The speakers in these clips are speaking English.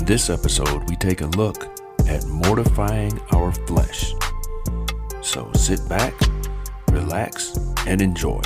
In this episode, we take a look at mortifying our flesh. So sit back, relax, and enjoy.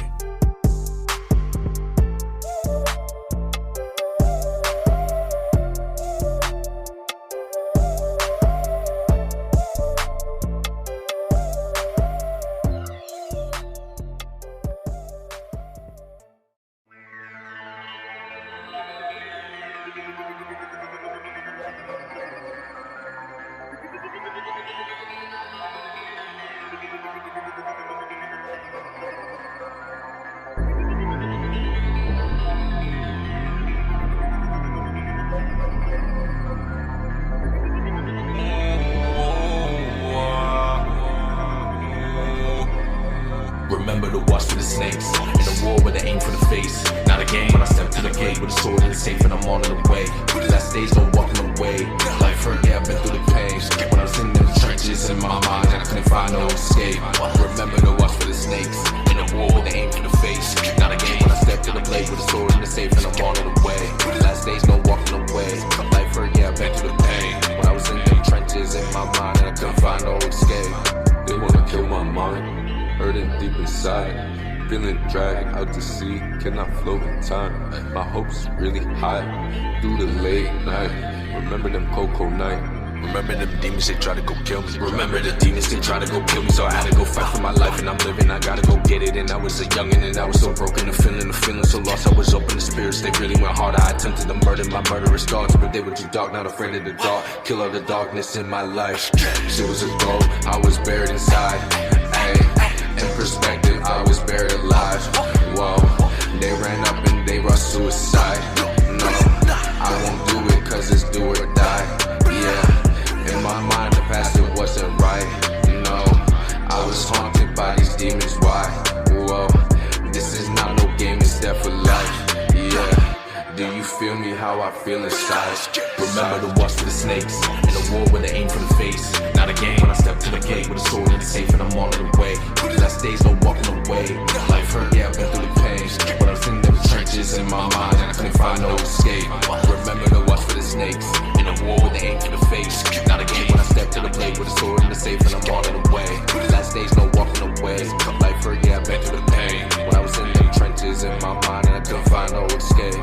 Remember to watch for the snakes in a war with an aim for the face. Not a game when I step to the gate with a sword in the safe and I'm on the way. Last days, no walking away. Life hurt, yeah, I've been through the pain. When I was in them trenches in my mind and I couldn't find no escape. Remember to watch for the snakes in a war with an aim for the face. Not a game when I step to the blade with a sword in the safe and I'm on the way. Last days, no walking away. Life hurt, yeah, I've been through the pain. When I was in them trenches in my mind and I couldn't find no escape. They wanna kill my mind. Hurting deep inside, feeling dragged out to sea, cannot float in time. My hopes really high through the late night. Remember them cocoa night. Remember them demons, they try to go kill me. Remember the demons, they try to go kill me. So I had to go fight for my life and I'm living, I gotta go get it. And I was a youngin' and I was so broken, the feeling so lost. I was open to spirits, they really went hard. I attempted to murder my murderous thoughts, but they were too dark, not afraid of the dark. Kill all the darkness in my life. Shit was a goal, I was buried inside. Ay. In perspective, I was buried alive. Whoa, they ran up and they brought suicide. No, I won't do it cause it's do or die. Yeah, in my mind the past it wasn't right. No, I was haunted by these demons, why? Whoa, this is not no game, it's death for life. Yeah, do you feel me how I feel inside? Remember to watch for the snakes in a war with an aim for the face. Not a game when I step to the gate with a sword in the safe and I'm on the way. Last days, no walking away. Life hurt, yeah, I've been through the pain. When I was in them trenches in my mind and I couldn't find no escape. Remember to watch for the snakes in a war with an aim for the face. Not a game when I step to the blade with a sword in the safe and I'm on the way. Last days, no walking away. Life hurt, yeah, I've been through the pain. When I was in them trenches in my mind and I couldn't find no escape.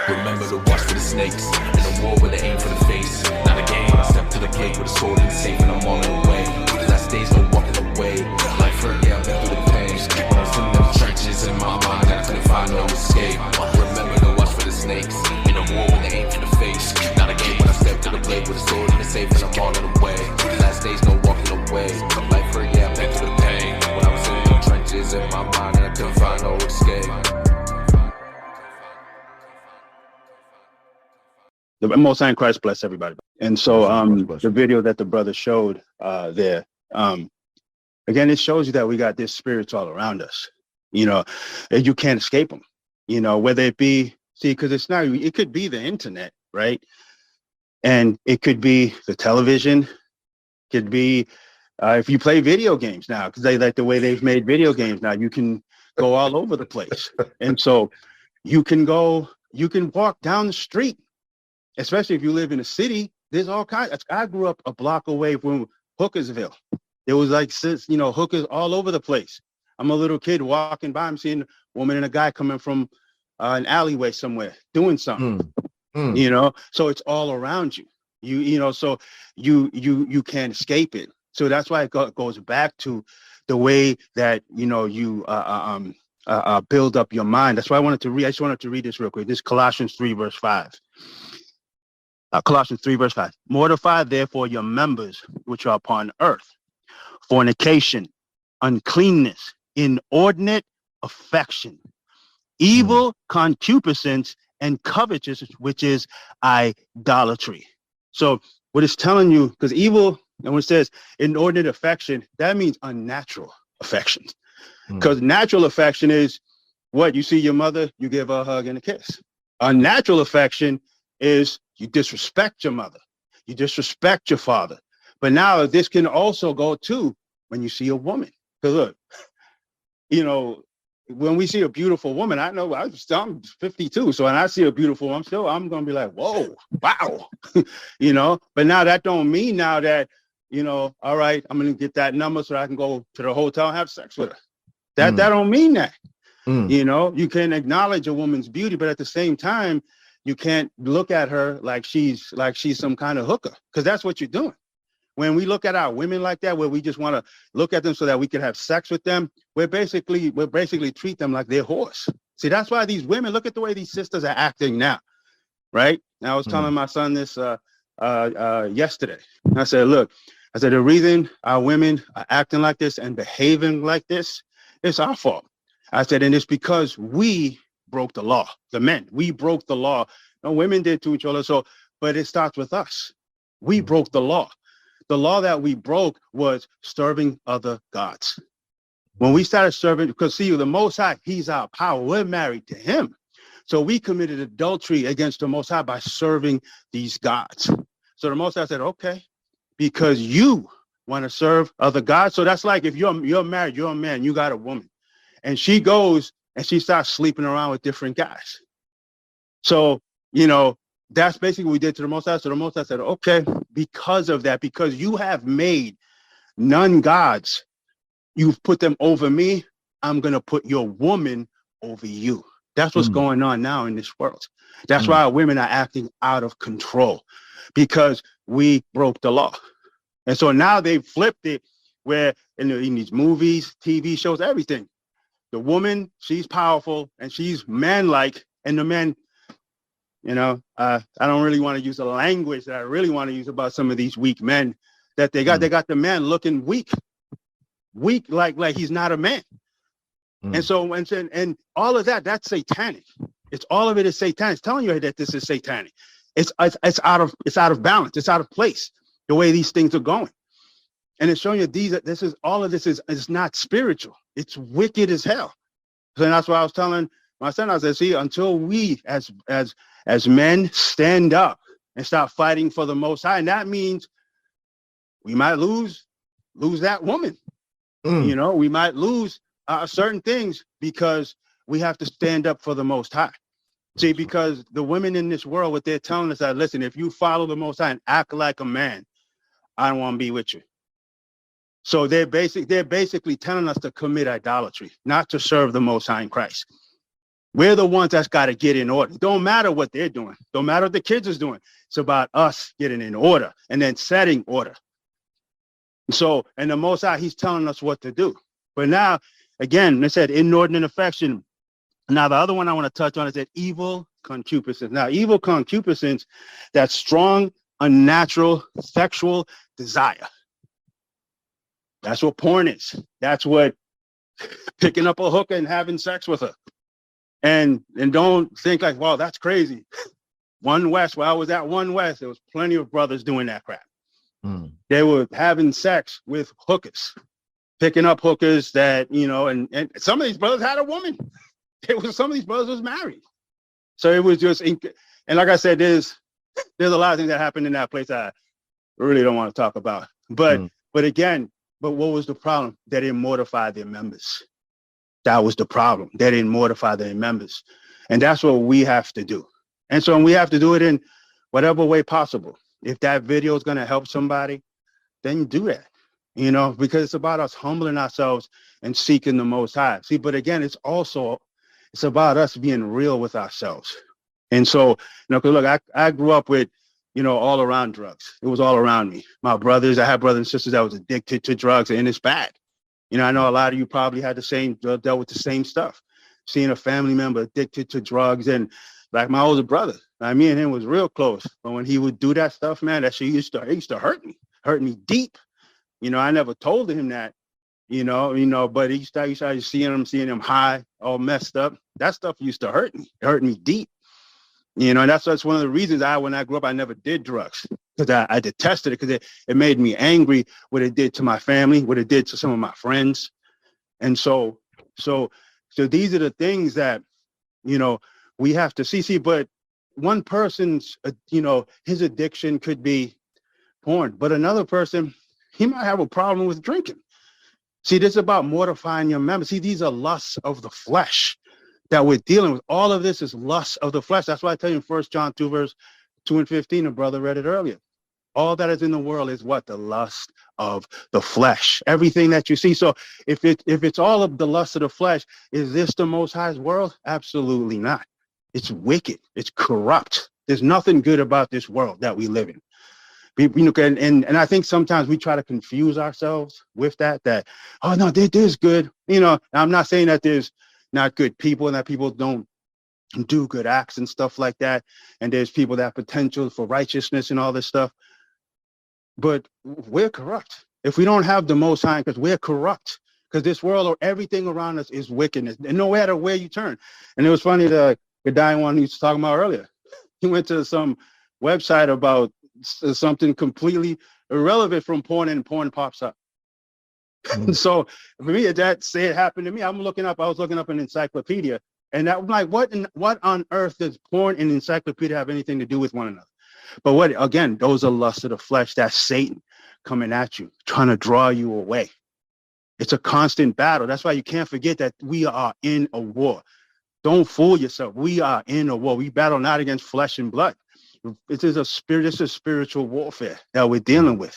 Remember to watch for the snakes in a war with an aim for the face. Not a game when I step to the gate with a sword in the safe and I'm on the way. Last days, no walking away. Life hurt, yeah, I've been through the pain. When I was in them trenches in my mind, I couldn't find no escape. Remember to watch for the snakes in a war with an aim for the face. Not a game when I step to the blade with a sword in the safe and I'm on the way. Last days, no walking away. Life hurt, yeah, I've been through the pain. When I was in them trenches in my mind, and I couldn't find no escape. The Most High in Christ bless everybody. And so the video that the brother showed there, again, it shows you that we got this spirits all around us, and you can't escape them, whether it be, because it's not, it could be the internet, right? And it could be the television, could be if you play video games now, because they like the way they've made video games now, you can go all over the place. And so you can walk down the street. Especially if you live in a city, there's all kinds. I grew up a block away from Hookersville. There was hookers all over the place. I'm a little kid walking by, I'm seeing a woman and a guy coming from an alleyway somewhere doing something, so it's all around you. So you can't escape it. So that's why it goes back to the way that, you know, you build up your mind. That's why I just wanted to read this real quick. This is Colossians 3, verse 5. Colossians 3, verse 5. Mortify therefore your members which are upon earth, fornication, uncleanness, inordinate affection, evil concupiscence, and covetousness, which is idolatry. So what it's telling you, because evil, and when it says inordinate affection, that means unnatural affections. Because natural affection is what? You see your mother, you give her a hug and a kiss. Unnatural affection is you disrespect your mother, you disrespect your father. But now this can also go to when you see a woman. Because look, you know, when we see a beautiful woman, I know I'm 52, so when I see a beautiful woman, I'm gonna be like, whoa, wow, you know. But now that don't mean now that, you know, all right, I'm gonna get that number so I can go to the hotel and have sex with her. That don't mean that. You know, you can acknowledge a woman's beauty, but at the same time, you can't look at her like she's some kind of hooker, because that's what you're doing. When we look at our women like that, where we just want to look at them so that we can have sex with them, we're basically treat them like they're horse. See, that's why these women, look at the way these sisters are acting now, right? And I was telling my son this yesterday. I said, look, the reason our women are acting like this and behaving like this, it's our fault. I said, and it's because we broke the law. The men, we broke the law. No, women did to each other. So, but it starts with us. We broke the law. The law that we broke was serving other gods. When we started serving, because see, the Most High, he's our power. We're married to him. So we committed adultery against the Most High by serving these gods. So the Most High said, okay, because you want to serve other gods. So that's like if you're married, you're a man, you got a woman, and she goes and she starts sleeping around with different guys. So, you know, that's basically what we did to the Most High. So the Most High said, okay, because of that, because you have made none gods, you've put them over me, I'm going to put your woman over you. That's what's going on now in this world. That's why women are acting out of control, because we broke the law. And so now they've flipped it where in these movies, TV shows, everything, the woman, she's powerful and she's man-like, and the men, you know, I don't really want to use the language that I really want to use about some of these weak men that they got. They got the man looking weak, like he's not a man. And so, and all of that's satanic. It's all of it is satanic. It's telling you that this is satanic. It's out of balance. It's out of place, the way these things are going. And it's showing you all of this is not spiritual. It's wicked as hell. So that's why I was telling my son, I said, see, until we as men stand up and start fighting for the Most High, and that means we might lose that woman. You know, we might lose certain things because we have to stand up for the Most High. See, because the women in this world, what they're telling us that, listen, if you follow the Most High and act like a man, I don't want to be with you. So they're basically telling us to commit idolatry, not to serve the Most High in Christ. We're the ones that's got to get in order. Don't matter what they're doing. Don't matter what the kids is doing. It's about us getting in order and then setting order. So, and the Most High, he's telling us what to do. But now, again, they said inordinate affection. Now, the other one I want to touch on is that evil concupiscence. Now, evil concupiscence, that's strong, unnatural, sexual desire. That's what porn is. That's what picking up a hooker and having sex with her. And don't think like, wow, that's crazy. One West, where I was at One West, there was plenty of brothers doing that crap. They were having sex with hookers, picking up hookers that, you know, and some of these brothers had a woman. Some of these brothers was married. So it was just, and like I said, there's a lot of things that happened in that place I really don't want to talk about. But what was the problem? They didn't mortify their members. That was the problem. They didn't mortify their members. And that's what we have to do. And so we have to do it in whatever way possible. If that video is going to help somebody, then you do that, you know, because it's about us humbling ourselves and seeking the Most High. See, but again, it's about us being real with ourselves. And so, you know, 'cause look, I grew up with, all around drugs. It was all around me. My brothers, I had brothers and sisters that was addicted to drugs, and it's bad. I know a lot of you probably had the same, dealt with the same stuff. Seeing a family member addicted to drugs, and like my older brother, me and him was real close. But when he would do that stuff, man, that shit used to hurt me deep. I never told him that, but he started seeing him high, all messed up. That stuff used to hurt me. It hurt me deep. And that's one of the reasons when I grew up, I never did drugs, because I detested it, because it made me angry what it did to my family, what it did to some of my friends. And so these are the things that, we have to see, but one person's, his addiction could be porn, but another person, he might have a problem with drinking. See, this is about mortifying your members. See, these are lusts of the flesh that we're dealing with. All of this is lust of the flesh. That's why I tell you in 1 John 2, verse 2 and 15, the brother read it earlier. All that is in the world is what? The lust of the flesh. Everything that you see. So if it's all of the lust of the flesh, is this the Most High's world? Absolutely not. It's wicked. It's corrupt. There's nothing good about this world that we live in. And I think sometimes we try to confuse ourselves with that, oh no, there's good. I'm not saying that there's not good people and that people don't do good acts and stuff like that. And there's people that have potential for righteousness and all this stuff. But we're corrupt. If we don't have the Most High, because we're corrupt, because this world or everything around us is wickedness, and no matter where you turn. And it was funny, the guy one he was talking about earlier, he went to some website about something completely irrelevant from porn, and porn pops up. So for me, it happened to me. I was looking up an encyclopedia, and I'm like, what on earth does porn and encyclopedia have anything to do with one another? But again, those are lusts of the flesh. That's Satan coming at you, trying to draw you away. It's a constant battle. That's why you can't forget that we are in a war. Don't fool yourself. We are in a war. We battle not against flesh and blood. It's a spiritual warfare that we're dealing with.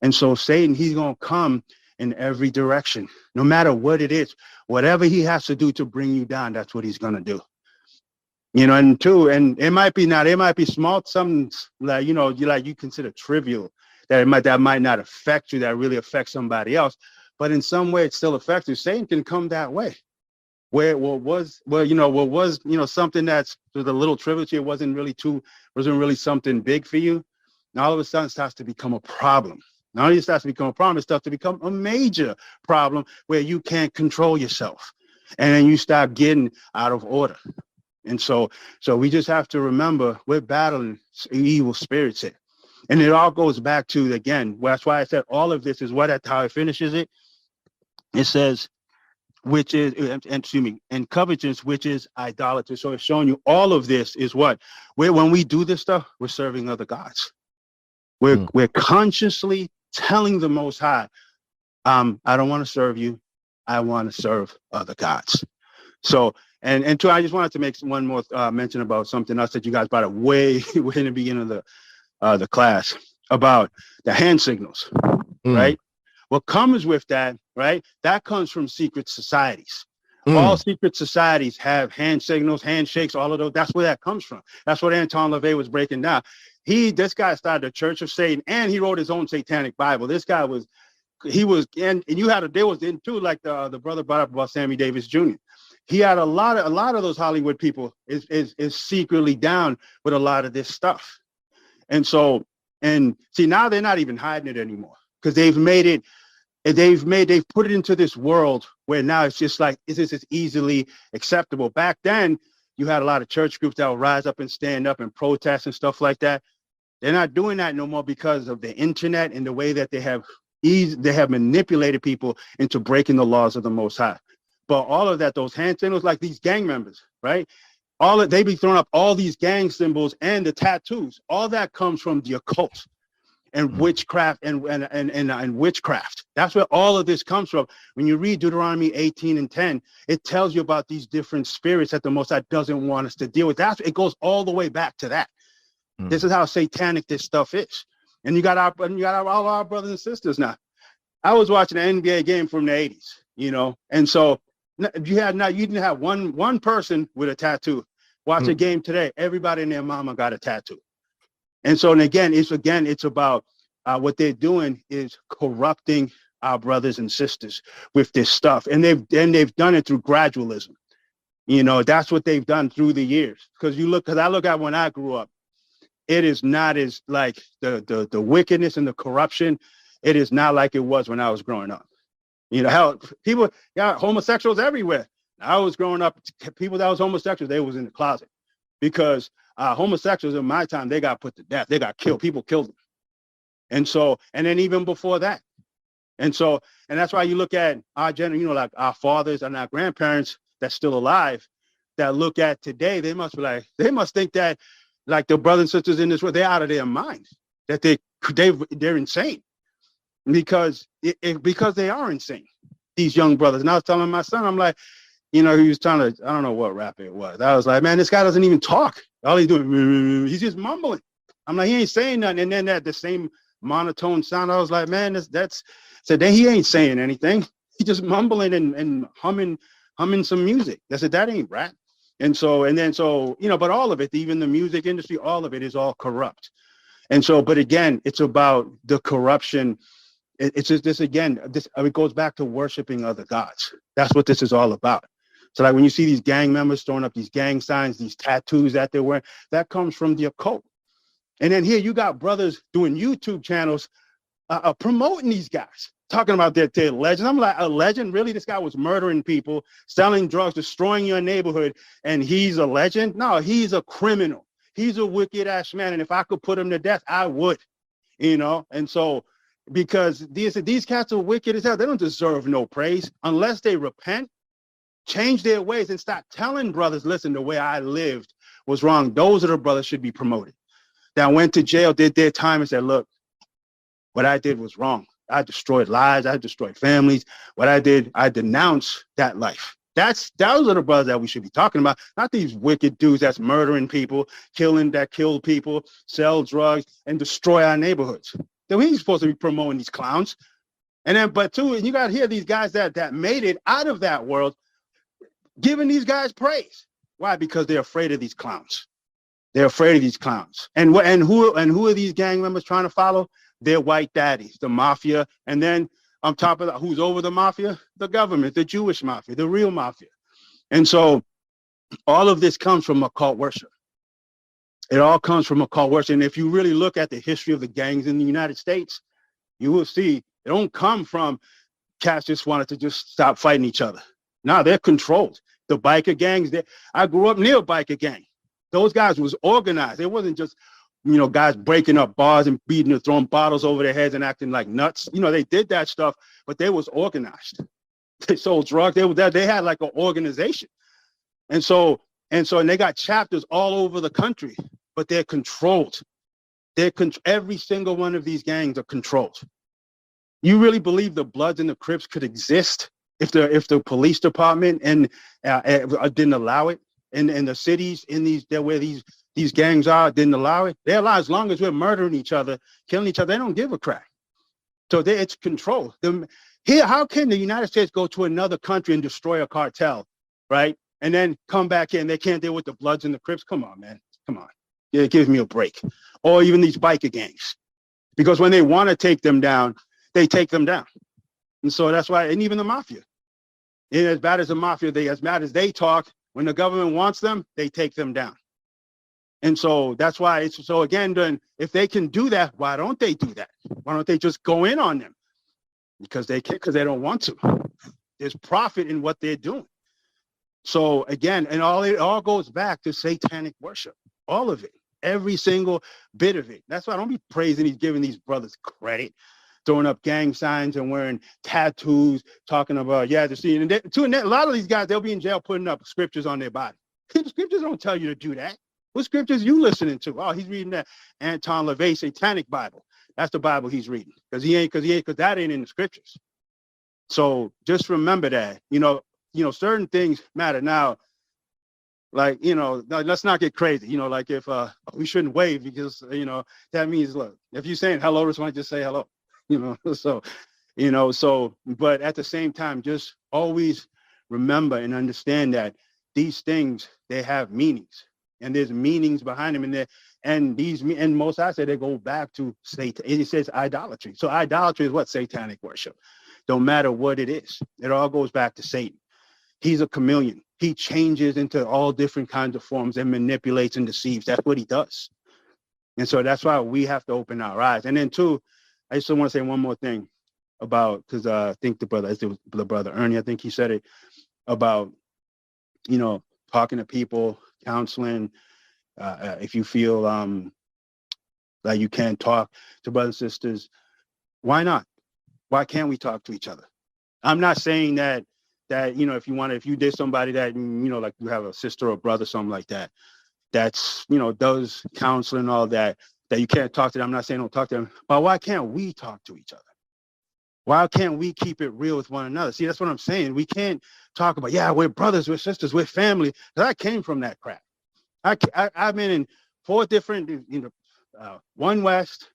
And so Satan, he's going to come in every direction, no matter what it is. Whatever he has to do to bring you down, that's what he's going to do. And it might be small, something like, you consider trivial, that might not affect you, that really affects somebody else. But in some way, it still affects you. Satan can come that way. Where what was something that's a little trivial to you, wasn't really something big for you. Now all of a sudden it starts to become a problem. Not only it starts to become a problem, it starts to become a major problem where you can't control yourself, and then you start getting out of order. And so we just have to remember we're battling evil spirits here, and it all goes back to, again, that's why I said all of this is how it finishes it. It says, which is, and covetousness, which is idolatry. So it's showing you all of this is when we do this stuff, we're serving other gods. We're consciously telling the Most High, I don't want to serve you. I want to serve other gods. So, and two, I just wanted to make one more mention about something else that you guys brought up way in the beginning of the class about the hand signals, right? What comes with that, right? That comes from secret societies. All secret societies have hand signals, handshakes, all of those. That's where that comes from. That's what Anton LaVey was breaking down. This guy started the Church of Satan, and he wrote his own satanic Bible. This guy was, and you had there was in too, like the brother brought up about Sammy Davis Jr. He had a lot of those Hollywood people is secretly down with a lot of this stuff. And so, and see, now they're not even hiding it anymore, because they've put it into this world where now it's just like, it's easily acceptable. Back then, you had a lot of church groups that would rise up and stand up and protest and stuff like that. They're not doing that no more because of the internet and the way that they have manipulated people into breaking the laws of the Most High. But all of that, those hand signals, like these gang members, right? They be throwing up all these gang symbols and the tattoos. All that comes from the occult and witchcraft and witchcraft. That's where all of this comes from. When you read Deuteronomy 18:10, it tells you about these different spirits that the Most High doesn't want us to deal with. It goes all the way back to that. This is how satanic this stuff is. And you got all our brothers and sisters now. I was watching an NBA game from the 80s, and so you didn't have one person with a tattoo. Watch a game today, everybody and their mama got a tattoo. And again, it's about what they're doing is corrupting our brothers and sisters with this stuff. And they've done it through gradualism. That's what they've done through the years. Because I look at when I grew up, it is not as like the wickedness and the corruption. It is not like it was when I was growing up. How people got homosexuals everywhere. I was growing up, people that was homosexuals, they was in the closet, because homosexuals in my time, they got put to death. They got killed. People killed them. And then even before that. And that's why you look at our generation, like our fathers and our grandparents that's still alive, that look at today, they must think that like the brothers and sisters in this world, they're out of their minds, that they're insane, because they are insane, these young brothers. And I was telling my son, I'm like, he was trying to, I don't know what rap it was. I was like, man, this guy doesn't even talk. All he's doing, he's just mumbling. I'm like, he ain't saying nothing. And then that the same monotone sound, I was like, man, then he ain't saying anything. He just mumbling and humming some music. I said, that ain't rap. But all of it, even the music industry, all of it is all corrupt. But again, it's about the corruption. It's just it goes back to worshiping other gods. That's what this is all about. So like when you see these gang members throwing up these gang signs, these tattoos that they're wearing, that comes from the occult. And then here you got brothers doing YouTube channels promoting these guys, talking about their legends. I'm like, a legend? Really? This guy was murdering people, selling drugs, destroying your neighborhood, and he's a legend? No, he's a criminal. He's a wicked ass man. And if I could put him to death, I would, And so, because these cats are wicked as hell, they don't deserve no praise unless they repent, change their ways, and start telling brothers, listen, the way I lived was wrong. Those are the brothers should be promoted. That went to jail, did their time, and said, look, what I did was wrong. I destroyed lives. I destroyed families. What I did, I denounced that life. Those are the brothers that we should be talking about, not these wicked dudes that's murdering people, kill people, sell drugs, and destroy our neighborhoods. Then we ain't supposed to be promoting these clowns. But you got to hear these guys that made it out of that world, giving these guys praise. Why? Because they're afraid of these clowns. They're afraid of these clowns. And who are these gang members trying to follow? They're white daddies, the mafia. And then on top of that, who's over the mafia? The government, the Jewish mafia, the real mafia. And so all of this comes from occult worship. It all comes from occult worship. And if you really look at the history of the gangs in the United States, you will see it don't come from cats just wanted to just stop fighting each other. No, they're controlled. The biker gangs, I grew up near a biker gang. Those guys was organized. It wasn't just, guys breaking up bars and beating or throwing bottles over their heads and acting like nuts. They did that stuff, but they was organized. They sold drugs. They had like an organization. And they got chapters all over the country, but they're controlled. Every single one of these gangs are controlled. You really believe the Bloods and the Crips could exist if the police department didn't allow it? In the cities, where these gangs are, didn't allow it. They allow, as long as we're murdering each other, killing each other, they don't give a crap. So it's control. How can the United States go to another country and destroy a cartel, right? And then come back in, they can't deal with the Bloods and the Crips? Come on, man. Come on. Yeah, give me a break. Or even these biker gangs. Because when they want to take them down, they take them down. And so that's why, and even the mafia. And as bad as the mafia, as bad as they talk, when the government wants them, they take them down. And so that's why then if they can do that, why don't they do that? Why don't they just go in on them? Because they don't want to. There's profit in what they're doing. So again, it all goes back to satanic worship. All of it. Every single bit of it. That's why I don't be giving these brothers credit, throwing up gang signs and wearing tattoos, talking about, a lot of these guys, they'll be in jail putting up scriptures on their body. The scriptures don't tell you to do that. What scriptures you listening to? Oh, he's reading that Anton LaVey Satanic Bible. That's the Bible he's reading, because that ain't in the scriptures. So just remember that, certain things matter. Now, like, let's not get crazy. Like if we shouldn't wave, because, that means, look, if you're saying hello, respond, just say hello. But at the same time, just always remember and understand that these things, they have meanings, and there's meanings behind them, And most I say they go back to Satan. It says idolatry. So idolatry is what? Satanic worship. Don't matter what it is. It all goes back to Satan. He's a chameleon. He changes into all different kinds of forms and manipulates and deceives. That's what he does. And so that's why we have to open our eyes. And then two, I just want to say one more thing about, because I think the brother Ernie, I think he said it about, talking to people, counseling. If you feel like you can't talk to brothers and sisters, why not? Why can't we talk to each other? I'm not saying that if you did somebody that, like you have a sister or brother, something like that, that's, does counseling and all that you can't talk to them. I'm not saying don't talk to them, but why can't we talk to each other? Why can't we keep it real with one another? See, that's what I'm saying. We can't talk about, we're brothers, we're sisters, we're family. Because I came from that crap. I've been in 4 different, One West,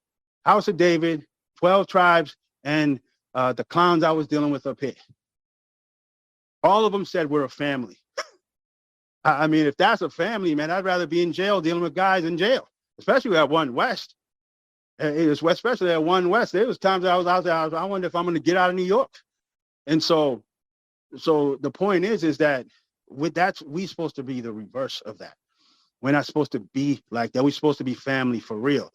House of David, 12 tribes, and the clowns I was dealing with up here. All of them said we're a family. I mean, if that's a family, man, I'd rather be in jail dealing with guys in jail, especially at One West. Especially at One West. There was times I was out there, I wonder if I'm going to get out of New York. And so the point is that we're supposed to be the reverse of that. We're not supposed to be like that. We're supposed to be family for real.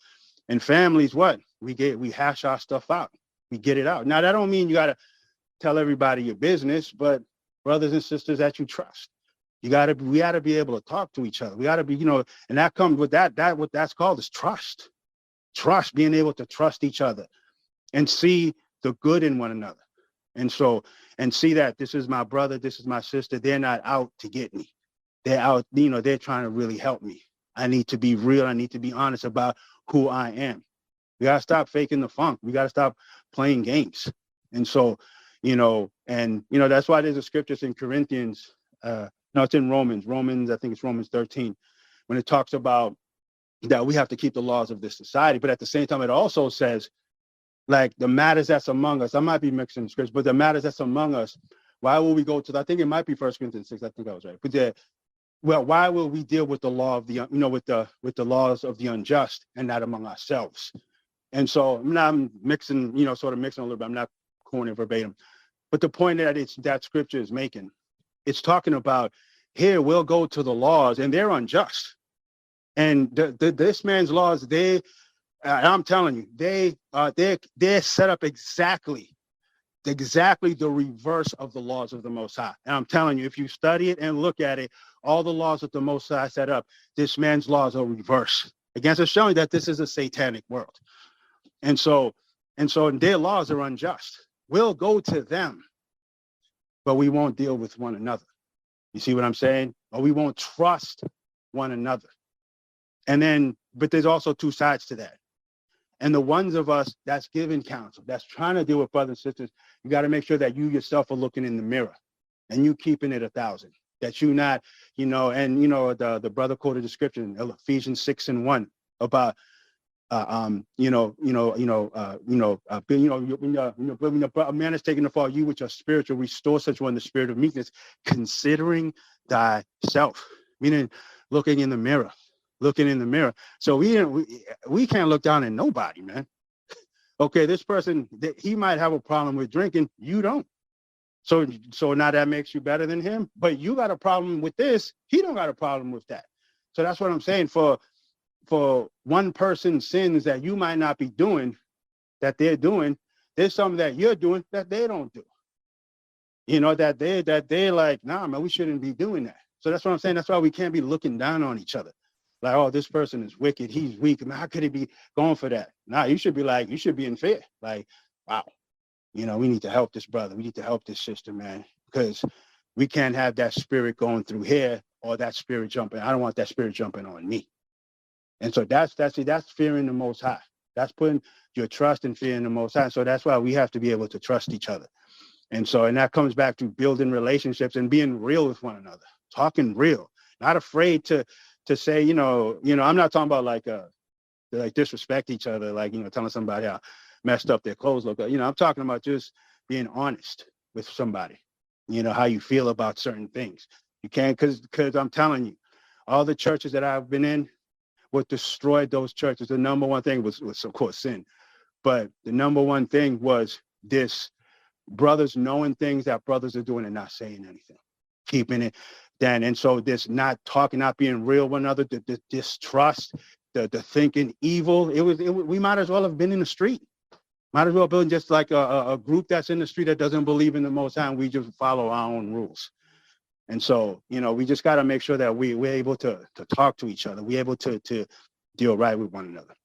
And families, what? We hash our stuff out. We get it out. Now, that don't mean you got to tell everybody your business, but brothers and sisters that you trust. We got to be able to talk to each other. We got to be, and that comes with that what that's called is trust. Trust, being able to trust each other and see the good in one another. And see that this is my brother, this is my sister. They're not out to get me. They're out, they're trying to really help me. I need to be real. I need to be honest about who I am. We got to stop faking the funk. We got to stop playing games. And so, that's why there's a scripture in Corinthians. No, it's in Romans, I think it's Romans 13, when it talks about that we have to keep the laws of this society. But at the same time, it also says, like, the matters that's among us, I might be mixing scripts, but the matters that's among us, why will we go to, I think it might be 1 Corinthians 6, I think I was right. But why will we deal with the law of the, with the laws of the unjust and not among ourselves? And so I'm mixing, sort of mixing a little bit. I'm not quoting verbatim. But the point that scripture is making, it's talking about, here we'll go to the laws and they're unjust. And this man's laws, I'm telling you, they're set up exactly the reverse of the laws of the Most High. And I'm telling you, if you study it and look at it, all the laws that the Most High set up, this man's laws are reverse against us, showing that this is a satanic world. And so their laws are unjust. We'll go to them, but we won't deal with one another. You see what I'm saying? Or we won't trust one another. But there's also 2 sides to that. And the ones of us that's giving counsel, that's trying to deal with brothers and sisters, you got to make sure that you yourself are looking in the mirror and you keeping it 1,000. That you not, the brother quoted the scripture in Ephesians 6:1 about, when a man is taken to fall, you which are spiritual, restore such one the spirit of meekness, considering thyself, meaning looking in the mirror. So we can't look down at nobody, man. Okay, this person, he might have a problem with drinking, you don't. So now that makes you better than him, but you got a problem with this, he don't got a problem with that. So that's what I'm saying. For one person's sins that you might not be doing, that they're doing, there's something that you're doing that they don't do. That they're like, nah, man, we shouldn't be doing that. So that's what I'm saying. That's why we can't be looking down on each other. Like, oh, this person is wicked, he's weak. Man, how could he be going for that? Nah, you should be in fear. Like, wow, we need to help this brother. We need to help this sister, man, because we can't have that spirit going through here or that spirit jumping. I don't want that spirit jumping on me. And so that's fearing the Most High. That's putting your trust and fear in the Most High. So that's why we have to be able to trust each other. And that comes back to building relationships and being real with one another, talking real, not afraid to say, I'm not talking about like disrespect each other, like, telling somebody how messed up their clothes look. I'm talking about just being honest with somebody, how you feel about certain things. You can't, because I'm telling you, all the churches that I've been in, what destroyed those churches, the number one thing was of course sin. But the number one thing was this brothers knowing things that brothers are doing and not saying anything, keeping it then. And so this not talking, not being real with one another, the distrust, the thinking evil, we might as well have been in the street. Might as well build just like a group that's in the street that doesn't believe in the Most High, and we just follow our own rules. And so, you know, we just got to make sure that we're able to talk to each other. We're able to deal right with one another.